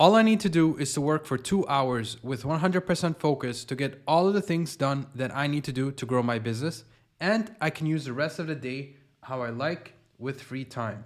All I need to do is to work for 2 hours with 100% focus to get all of the things done that I need to do to grow my business, and I can use the rest of the day how I like with free time.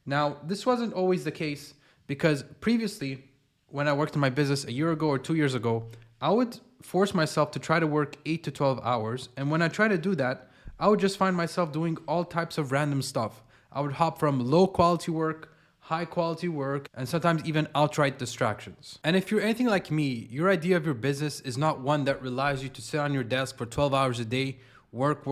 Now, this wasn't always the case because previously, when I worked in my business a year ago or 2 years ago, I would force myself to try to work 8 to 12 hours. And when I try to do that, I would just find myself doing all types of random stuff. I would hop from low quality work, high quality work, and sometimes even outright distractions. And if you're anything like me, your idea of your business is not one that relies you to sit on your desk for 12 hours a day, work,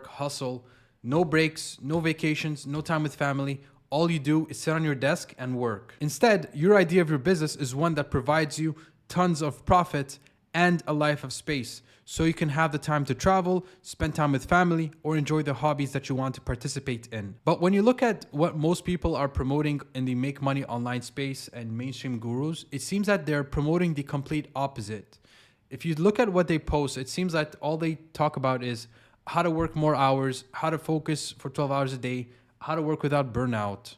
hustle, no breaks, no vacations, no time with family. All you do is sit on your desk and work. Instead, your idea of your business is one that provides you tons of profit and a life of space, so you can have the time to travel, spend time with family, or enjoy the hobbies that you want to participate in. But when you look at what most people are promoting in the make money online space and mainstream gurus, it seems that they're promoting the complete opposite. If you look at what they post, it seems that all they talk about is how to work more hours, how to focus for 12 hours a day, how to work without burnout.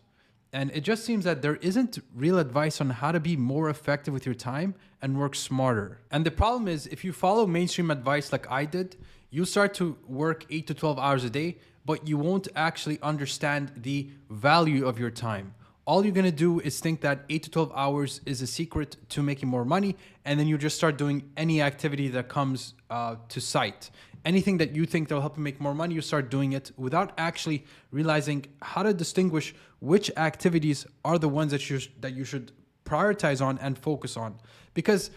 And it just seems that there isn't real advice on how to be more effective with your time and work smarter. And the problem is, if you follow mainstream advice like I did, you start to work 8 to 12 hours a day, but you won't actually understand the value of your time. All you're gonna do is think that 8 to 12 hours is a secret to making more money, and then you just start doing any activity that comes to sight. Anything that you think that will help you make more money, you start doing it without actually realizing how to distinguish which activities are the ones that you should prioritize on and focus on. Because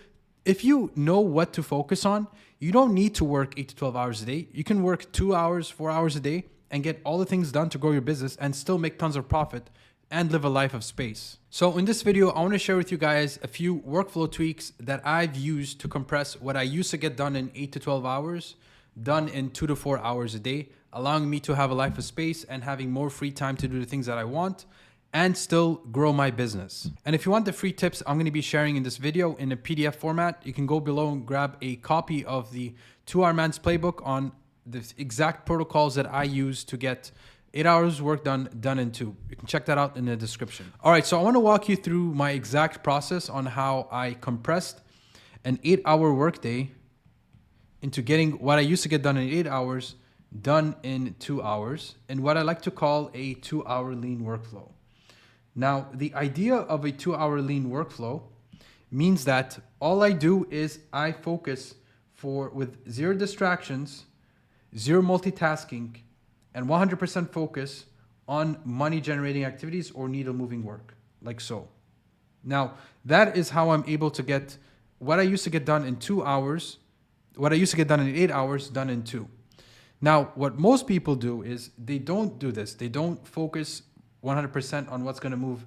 if you know what to focus on, you don't need to work 8 to 12 hours a day. You can work 2 hours, 4 hours a day and get all the things done to grow your business and still make tons of profit and live a life of space. So in this video, I want to share with you guys a few workflow tweaks that I've used to compress what I used to get done in 8 to 12 hours done in 2 to 4 hours a day, allowing me to have a life of space and having more free time to do the things that I want and still grow my business. And if you want the free tips I'm going to be sharing in this video in a PDF format, you can go below and grab a copy of the 2-Hour Man's Playbook on the exact protocols that I use to get 8 hours work done in 2. You can check that out in the description. All right, so I want to walk you through my exact process on how I compressed an 8-hour workday into getting what I used to get done in 8 hours done in 2 hours, and what I like to call a 2-hour lean workflow. Now, the idea of a 2-hour lean workflow means that all I do is I focus with 0 distractions, 0 multitasking, and 100% focus on money generating activities or needle moving work, like so. Now, that is how I'm able to get what I used to get done in 2 hours, what I used to get done in 8 hours, done in 2. Now, what most people do is they don't do this. They don't focus 100% on what's going to move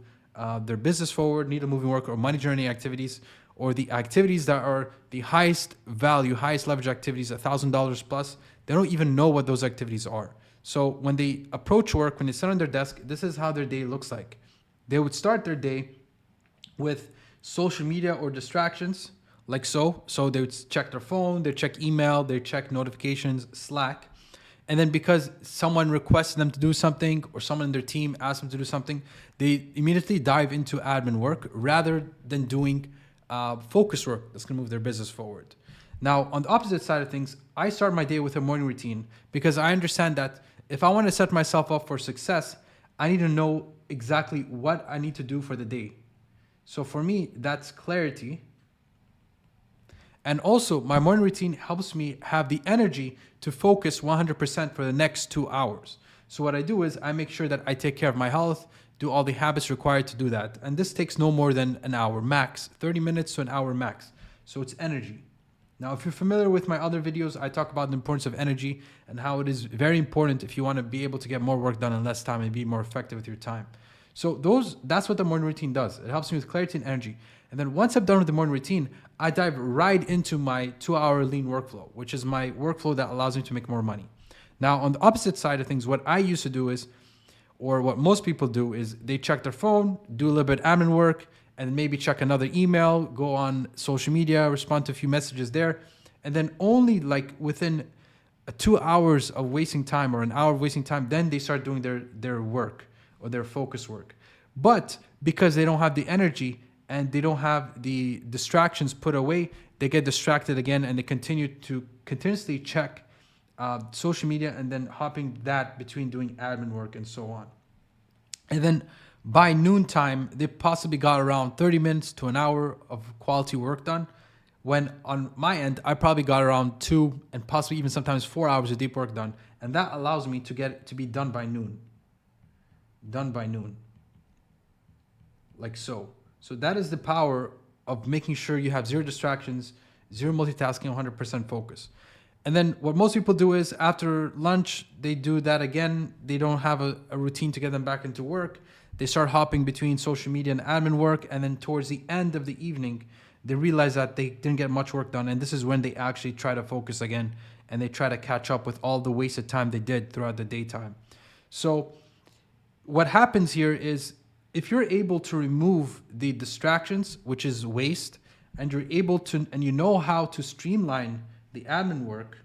their business forward, needle moving work, or money generating activities, or the activities that are the highest value, highest leverage activities, $1,000 plus. They don't even know what those activities are. So when they approach work, when they sit on their desk, this is how their day looks like. They would start their day with social media or distractions, like so. So they would check their phone, they check email, they check notifications, Slack. And then because someone requests them to do something or someone in their team asks them to do something, they immediately dive into admin work rather than doing focus work that's gonna move their business forward. Now, on the opposite side of things, I start my day with a morning routine because I understand that if I want to set myself up for success, I need to know exactly what I need to do for the day. So for me, that's clarity. And also, my morning routine helps me have the energy to focus 100% for the next 2 hours. So what I do is I make sure that I take care of my health, do all the habits required to do that. And this takes no more than an hour max, 30 minutes to an hour max. So it's energy. Now, if you're familiar with my other videos, I talk about the importance of energy and how it is very important if you want to be able to get more work done in less time and be more effective with your time. So that's what the morning routine does. It helps me with clarity and energy. And then once I'm done with the morning routine, I dive right into my 2-hour lean workflow, which is my workflow that allows me to make more money. Now, on the opposite side of things, what I used to do is, or what most people do is they check their phone, do a little bit of admin work, and maybe check another email, go on social media, respond to a few messages there. And then only like within 2 hours of wasting time or an hour of wasting time, then they start doing their work or their focus work. But because they don't have the energy and they don't have the distractions put away, they get distracted again and they continue to continuously check social media and then hopping that between doing admin work and so on. And then by noontime, they possibly got around 30 minutes to an hour of quality work done. When on my end, I probably got around 2 and possibly even sometimes 4 hours of deep work done. And that allows me to get to be done by noon. Done by noon. Like so. So that is the power of making sure you have zero distractions, zero multitasking, 100% focus. And then what most people do is after lunch, they do that again. They don't have a routine to get them back into work. They start hopping between social media and admin work. And then towards the end of the evening, they realize that they didn't get much work done. And this is when they actually try to focus again and they try to catch up with all the wasted time they did throughout the daytime. So what happens here is if you're able to remove the distractions, which is waste, and you're able to, and you know how to streamline the admin work,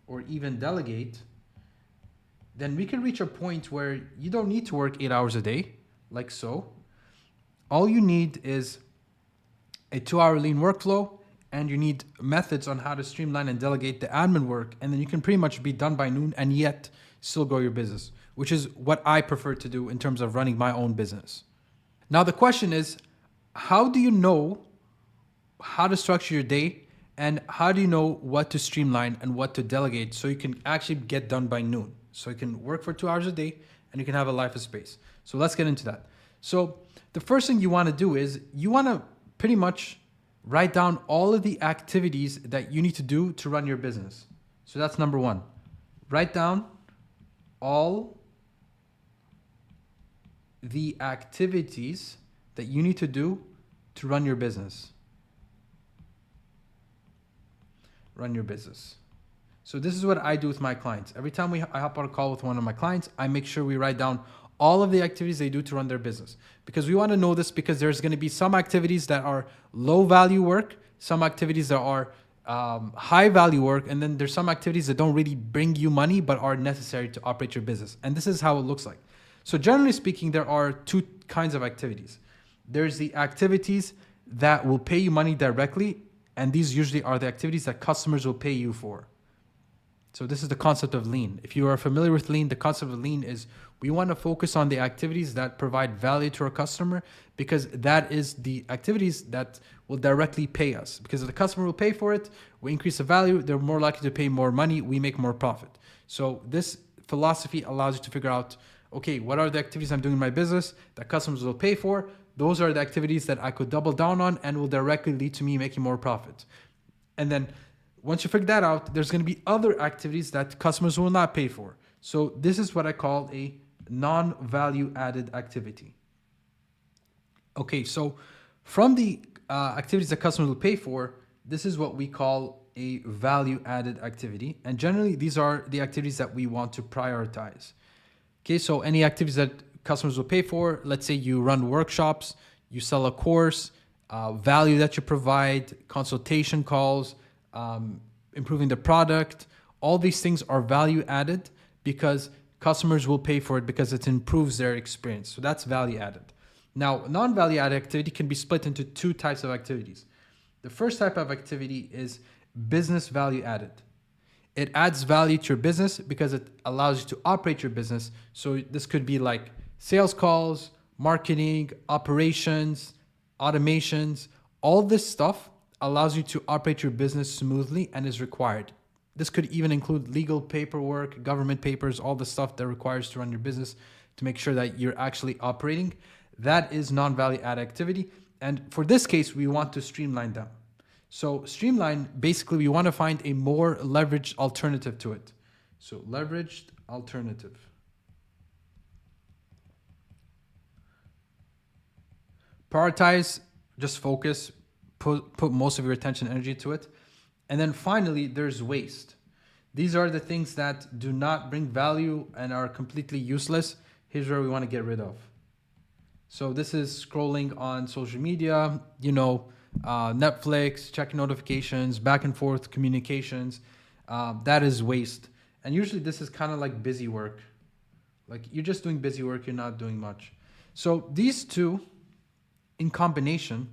or even delegate, then we can reach a point where you don't need to work 8 hours a day, like so. All you need is a 2-hour lean workflow, and you need methods on how to streamline and delegate the admin work, and then you can pretty much be done by noon and yet still grow your business, which is what I prefer to do in terms of running my own business. Now the question is, how do you know how to structure your day, and how do you know what to streamline and what to delegate so you can actually get done by noon? So you can work for 2 hours a day and you can have a life of space. So let's get into that. So the first thing you want to do is you want to pretty much write down all of the activities that you need to do to run your business. So that's number one. Write down all the activities that you need to do to run your business. Run your business. So this is what I do with my clients. Every time I hop on a call with one of my clients, I make sure we write down all of the activities they do to run their business. Because we want to know this because there's going to be some activities that are low value work, some activities that are high value work, and then there's some activities that don't really bring you money but are necessary to operate your business. And this is how it looks like. So generally speaking, there are two kinds of activities. There's the activities that will pay you money directly, and these usually are the activities that customers will pay you for. So this is the concept of lean. If you are familiar with lean, the concept of lean is we want to focus on the activities that provide value to our customer, because that is the activities that will directly pay us. Because if the customer will pay for it, we increase the value, they're more likely to pay more money, we make more profit. So this philosophy allows you to figure out, okay, what are the activities I'm doing in my business that customers will pay for? Those are the activities that I could double down on and will directly lead to me making more profit. And then once you figure that out, there's going to be other activities that customers will not pay for. So this is what I call a non-value added activity. Okay, so from the activities that customers will pay for, this is what we call a value added activity. And generally, these are the activities that we want to prioritize. Okay, so any activities that customers will pay for, let's say you run workshops, you sell a course, value that you provide, consultation calls, improving the product, all these things are value added because customers will pay for it because it improves their experience. So that's value added. Now, non-value added activity can be split into two types of activities. The first type of activity is business value added. It adds value to your business because it allows you to operate your business. So this could be like sales calls, marketing, operations, automations, all this stuff allows you to operate your business smoothly and is required. This could even include legal paperwork, government papers, all the stuff that requires to run your business to make sure that you're actually operating. That is non-value add activity. And for this case, we want to streamline them. So streamline, basically we want to find a more leveraged alternative to it. So leveraged alternative. Prioritize, just focus, put most of your attention and energy to it. And then finally, there's waste. These are the things that do not bring value and are completely useless. Here's where we want to get rid of. So this is scrolling on social media, Netflix, checking notifications, back and forth communications. That is waste. And usually this is kind of like busy work. Like you're just doing busy work, you're not doing much. So these two in combination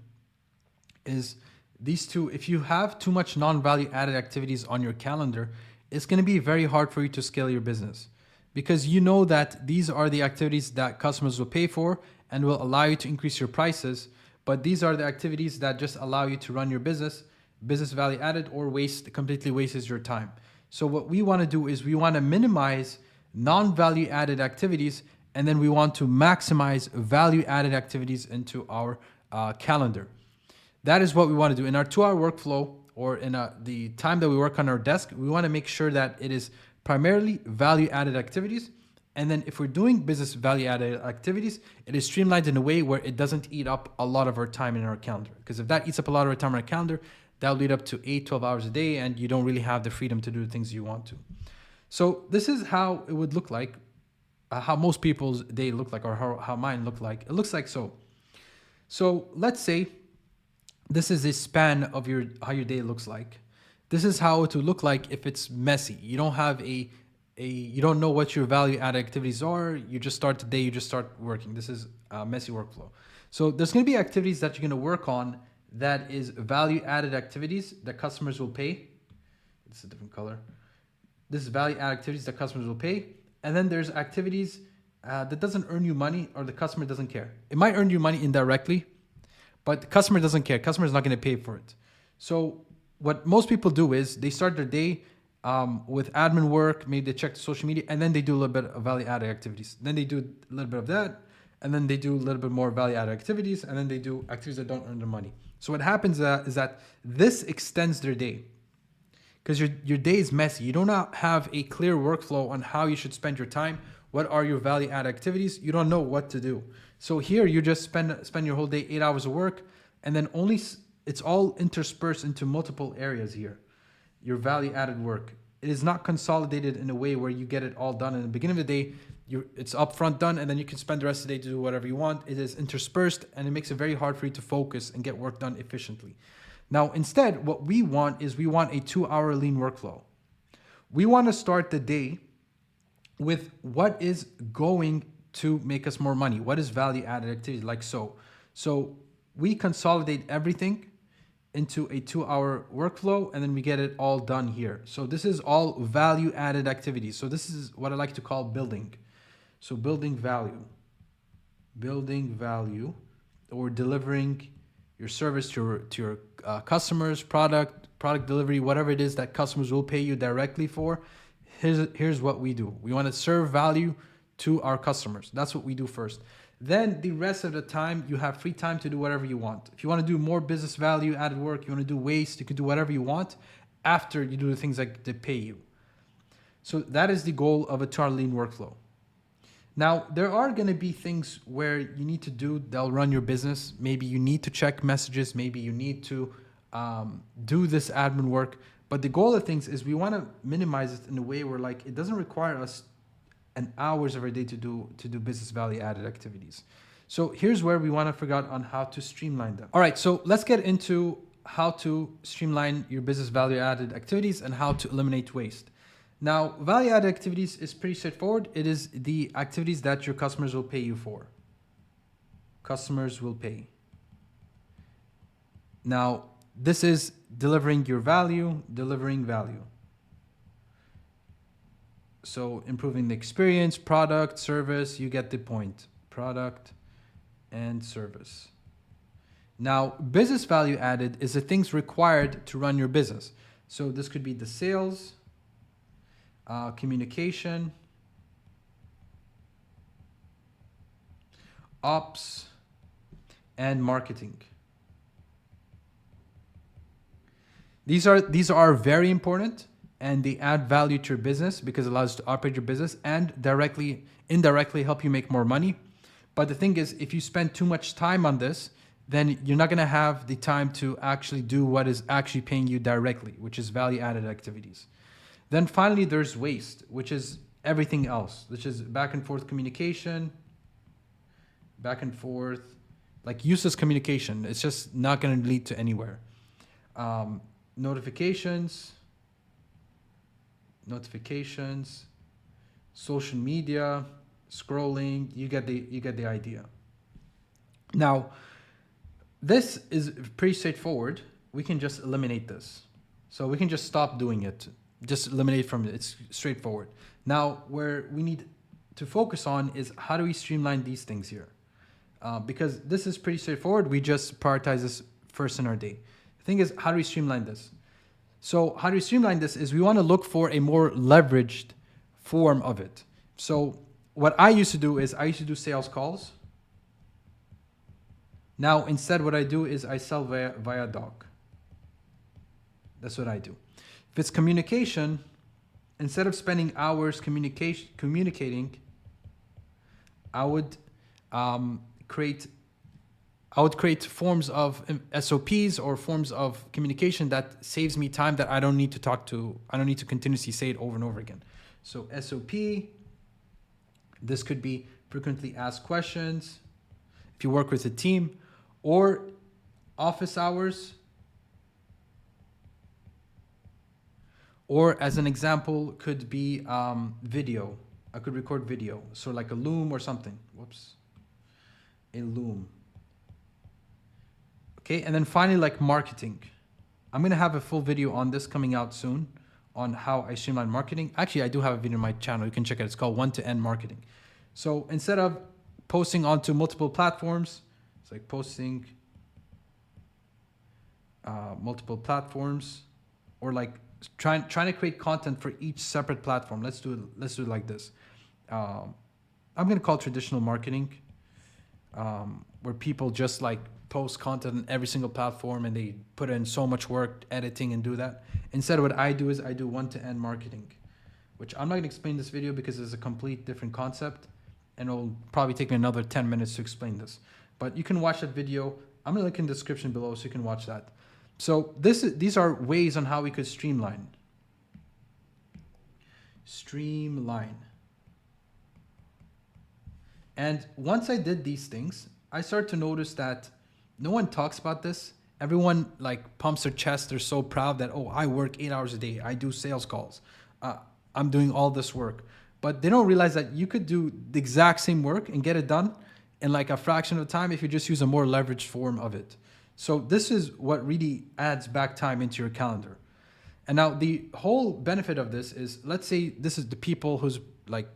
is these two, if you have too much non-value added activities on your calendar, it's going to be very hard for you to scale your business because you know that these are the activities that customers will pay for and will allow you to increase your prices. But these are the activities that just allow you to run your business value added, or completely wastes your time. So what we want to do is we want to minimize non-value added activities, and then we want to maximize value added activities into our calendar. That is what we want to do in our 2-hour workflow, or in the time that we work on our desk. We want to make sure that it is primarily value added activities. And then if we're doing business value added activities, it is streamlined in a way where it doesn't eat up a lot of our time in our calendar. Because if that eats up a lot of our time in our calendar, that'll lead up to 8-12 hours a day, and you don't really have the freedom to do the things you want to. So this is how it would look like, how most people's day look like, or how mine look like. It looks like so. So let's say this is a span of how your day looks like. This is how it would look like if it's messy. You don't have you don't know what your value added activities are. You just start the day, you just start working. This is a messy workflow. So there's going to be activities that you're going to work on that is value added activities that customers will pay. It's a different color. This is value added activities that customers will pay. And then there's activities that doesn't earn you money, or the customer doesn't care. It might earn you money indirectly, but the customer doesn't care. Customer is not going to pay for it. So what most people do is they start their day with admin work. Maybe they check the social media, and then they do a little bit of value added activities. Then they do a little bit of that, and then they do a little bit more value added activities, and then they do activities that don't earn them money. So what happens is that this extends their day, because your day is messy. You do not have a clear workflow on how you should spend your time. What are your value add activities? You don't know what to do. So here you just spend your whole day, 8 hours of work, and then it's all interspersed into multiple areas here. Your value added work. It is not consolidated in a way where you get it all done in the beginning of the day. It's upfront done, and then you can spend the rest of the day to do whatever you want. It is interspersed, and it makes it very hard for you to focus and get work done efficiently. Now, instead, what we want is we want a 2-hour lean workflow. We want to start the day with what is going to make us more money. What is value added activity, like so. So we consolidate everything into a 2-hour workflow, and then we get it all done here. So this is all value added activities. So this is what I like to call building. So building value, or delivering your service to your customers, product delivery, whatever it is that customers will pay you directly for. Here's what we do. We want to serve value to our customers. That's what we do first. Then the rest of the time, you have free time to do whatever you want. If you want to do more business value added work, you want to do waste, you can do whatever you want after you do the things that they pay you. So that is the goal of a 2-hour lean workflow. Now, there are going to be things where you need to do that'll run your business. Maybe you need to check messages. Maybe you need to do this admin work. But the goal of things is we want to minimize it in a way where, like, it doesn't require us an hours of our day to do business value added activities. So here's where we want to figure out on how to streamline them. All right, so let's get into how to streamline your business value added activities and how to eliminate waste. Now, value added activities is pretty straightforward. It is the activities that your customers will pay you for. Customers will pay. Now, this is delivering value. So improving the experience, product, service, you get the point. Product and service. Now, business value added is the things required to run your business. So this could be the sales, communication, ops, and marketing. These are very important, and they add value to your business because it allows you to operate your business and indirectly help you make more money. But the thing is, if you spend too much time on this, then you're not going to have the time to actually do what is actually paying you directly, which is value added activities. Then finally, there's waste, which is everything else, which is back and forth communication, like useless communication. It's just not going to lead to anywhere. Notifications, social media, scrolling. You get the idea. Now, this is pretty straightforward. We can just eliminate this. So we can just stop doing it. Just eliminate from it. It's straightforward. Now, where we need to focus on is how do we streamline these things here? Because this is pretty straightforward. We just prioritize this first in our day. The thing is, how do we streamline this? So how do we streamline this is we want to look for a more leveraged form of it. So what I used to do is I used to do sales calls. Now, instead, what I do is I sell via doc. That's what I do. If it's communication, instead of spending hours communicating, I would create forms of SOPs or forms of communication that saves me time that I don't need to continuously say it over and over again. So SOP, this could be frequently asked questions if you work with a team, or office hours, or as an example could be video. I could record video, so like a Loom or something. Whoops, a Loom. Okay, and then finally, like marketing. I'm gonna have a full video on this coming out soon on how I streamline marketing. Actually, I do have a video on my channel. You can check it. It's called One-to-End Marketing. So instead of posting onto multiple platforms, it's like posting multiple platforms, or like trying to create content for each separate platform. Let's do it like this. I'm gonna call it traditional marketing, where people just like post content on every single platform and they put in so much work editing and do that. Instead, what I do is I do one-to-end marketing, which I'm not gonna explain in this video because it's a complete different concept and it'll probably take me another 10 minutes to explain this. But you can watch that video. I'm gonna link in the description below so you can watch that. So these are ways on how we could streamline. Streamline. And once I did these things, I started to notice that no one talks about this. Everyone like pumps their chest. They're so proud that, oh, I work 8 hours a day. I do sales calls. I'm doing all this work. But they don't realize that you could do the exact same work and get it done in like a fraction of the time if you just use a more leveraged form of it. So this is what really adds back time into your calendar. And now the whole benefit of this is, let's say this is the people who's like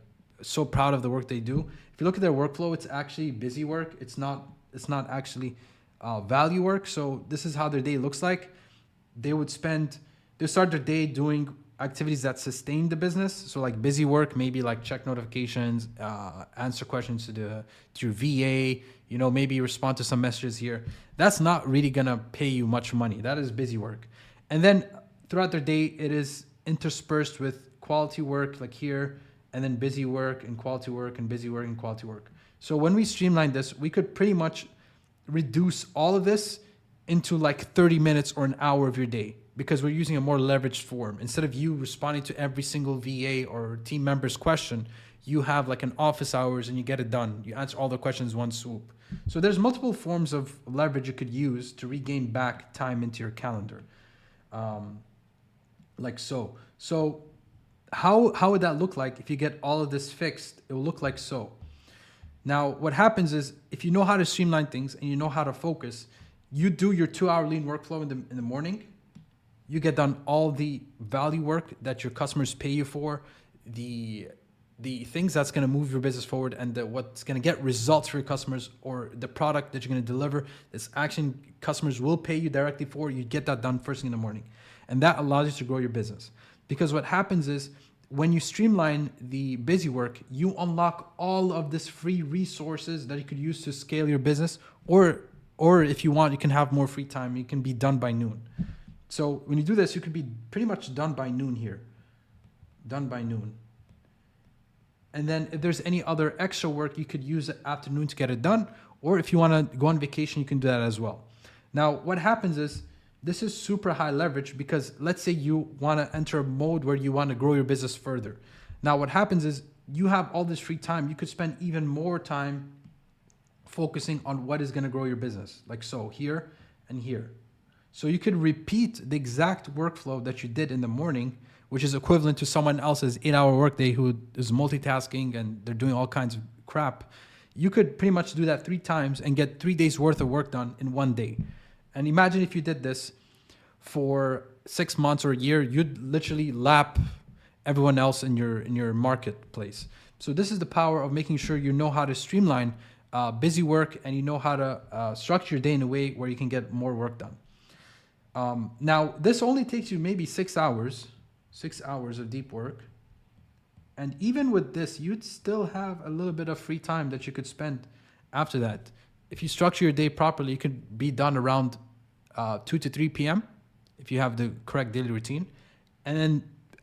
so proud of the work they do. If you look at their workflow, it's actually busy work. It's not actually value work. So this is how their day looks like. They start their day doing activities that sustain the business. So like busy work, maybe like check notifications, answer questions to your VA, maybe respond to some messages here. That's not really gonna pay you much money. That is busy work. And then throughout their day, it is interspersed with quality work like here, and then busy work and quality work and busy work and quality work. So when we streamline this, we could pretty much reduce all of this into like 30 minutes or an hour of your day, because we're using a more leveraged form. Instead of you responding to every single VA or team member's question, you have like an office hours and you get it done. You answer all the questions in one swoop. So there's multiple forms of leverage you could use to regain back time into your calendar. Like so. So how would that look like if you get all of this fixed? It will look like so. Now, what happens is if you know how to streamline things and you know how to focus, you do your 2-hour lean workflow in the morning. You get done all the value work that your customers pay you for, the things that's going to move your business forward, and what's going to get results for your customers, or the product that you're going to deliver, this action customers will pay you directly for. You get that done first thing in the morning. And that allows you to grow your business. Because what happens is when you streamline the busy work, you unlock all of this free resources that you could use to scale your business, or if you want, you can have more free time. You can be done by noon. So when you do this, you could be pretty much done by noon here. Done by noon. And then if there's any other extra work, you could use the afternoon to get it done. Or if you want to go on vacation, you can do that as well. Now, what happens is this is super high leverage, because let's say you want to enter a mode where you want to grow your business further. Now, what happens is you have all this free time. You could spend even more time focusing on what is going to grow your business, like so, here and here. So you could repeat the exact workflow that you did in the morning, which is equivalent to someone else's 8-hour workday who is multitasking and they're doing all kinds of crap. you could pretty much do that 3 times and get 3 days worth of work done in 1 day. And imagine if you did this for 6 months or a year, you'd literally lap everyone else in your marketplace. So this is the power of making sure you know how to streamline busy work, and you know how to structure your day in a way where you can get more work done. Now, this only takes you maybe 6 hours of deep work. And even with this, you'd still have a little bit of free time that you could spend after that. If you structure your day properly, you could be done around 2 to 3 p.m. if you have the correct daily routine. And then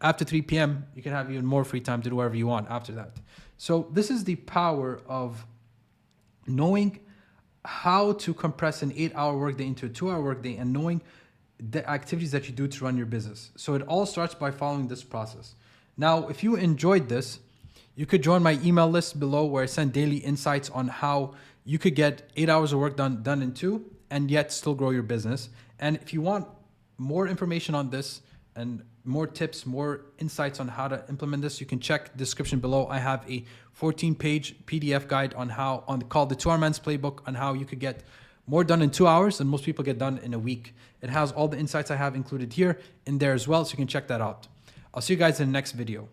after 3 p.m., you can have even more free time to do whatever you want after that. So this is the power of knowing how to compress an 8-hour workday into a 2-hour workday, and knowing the activities that you do to run your business. So it all starts by following this process. Now, if you enjoyed this, you could join my email list below, where I send daily insights on how you could get 8 hours of work done in 2, and yet still grow your business. And if you want more information on this and more tips, more insights on how to implement this, you can check the description below. I have a 14-page PDF guide called the 2-Hour Man's Playbook, on how you could get more done in 2 hours than most people get done in a week. It has all the insights I have included here in there as well, so you can check that out. I'll see you guys in the next video.